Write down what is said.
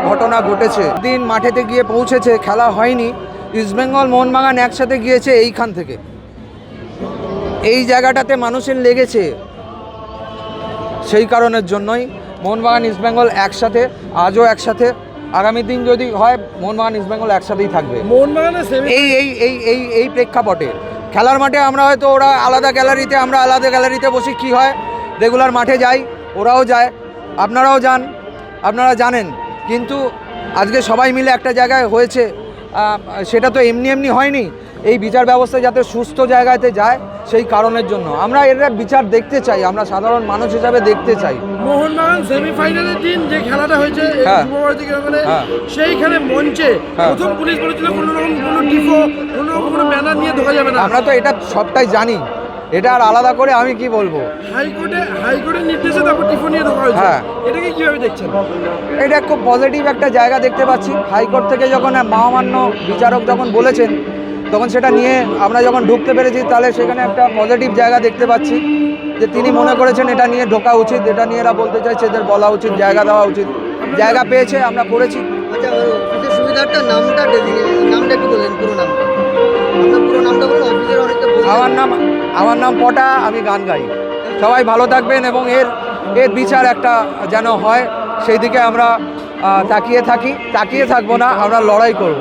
ঘটনা ঘটেছে। দিন মাঠেতে গিয়ে পৌঁছেছে, খেলা হয়নি, ইস্টবেঙ্গল মোহনবাগান একসাথে গিয়েছে এইখান থেকে। এই জায়গাটাতে মানুষের লেগেছে, সেই কারণের জন্যই মোহনবাগান ইস্টবেঙ্গল একসাথে, আজও একসাথে, আগামী দিন যদি হয় মোহনবাগান ইস্টবেঙ্গল একসাথেই থাকবে। এই এই এই এই এই প্রেক্ষাপটে খেলার মাঠে আমরা হয়তো ওরা আলাদা গ্যালারিতে, আমরা আলাদা গ্যালারিতে বসি, কি হয় রেগুলার মাঠে যাই, ওরাও যায়, আপনারাও যান, আপনারা জানেন, কিন্তু আজকে সবাই মিলে একটা জায়গায় হয়েছে, সেটা তো এমনি এমনি হয়নি। এই বিচার ব্যবস্থা যাতে সুস্থ জায়গাতে যায় সেই কারণের জন্য আমরা এর বিচার দেখতে চাই, আমরা সাধারণ মানুষ হিসাবে দেখতে চাই। মোহনবাগান সেমিফাইনালের দিন যে খেলাটা হয়েছে সেইখানে মঞ্চে প্রথম পুলিশ বলেছিল কোনো রকম কোনো টিফো, কোনো রকম কোনো ব্যানার নিয়ে ঢোকা যাবে না। আমরা তো এটা সবটাই জানি, এটা আর আলাদা করে আমি কি বলবো। হাইকোর্টের নির্দেশে তারপর টিফো নিয়ে ঢোকা হয়েছে। এটাকে কিভাবে দেখছেন? এটা খুব পজিটিভ একটা জায়গা দেখতে পাচ্ছি। হাইকোর্ট থেকে যখন মহামান্য বিচারক যখন বলেছেন, তখন সেটা নিয়ে আমরা যখন ঢুকতে পেরেছি, তাহলে সেখানে একটা পজিটিভ জায়গা দেখতে পাচ্ছি যে তিনি মনে করেছেন এটা নিয়ে ঢোকা উচিত, এটা নিয়ে এরা বলতে চাইছে, এদের বলা উচিত, জায়গা দেওয়া উচিত, জায়গা পেয়েছে, আমরা করেছি। আচ্ছা, অফিসের সুবিধাটা নামটা একটু বললেন, পুরো নামটা, আপনার পুরো নামটা বলুন। অফিসের অনেকটা আমার নাম পটা, আমি গান গাই। সবাই ভালো থাকবেন এবং এর বিচার একটা যেন হয় সেই দিকে আমরা তাকিয়ে থাকবো না, আমরা লড়াই করব।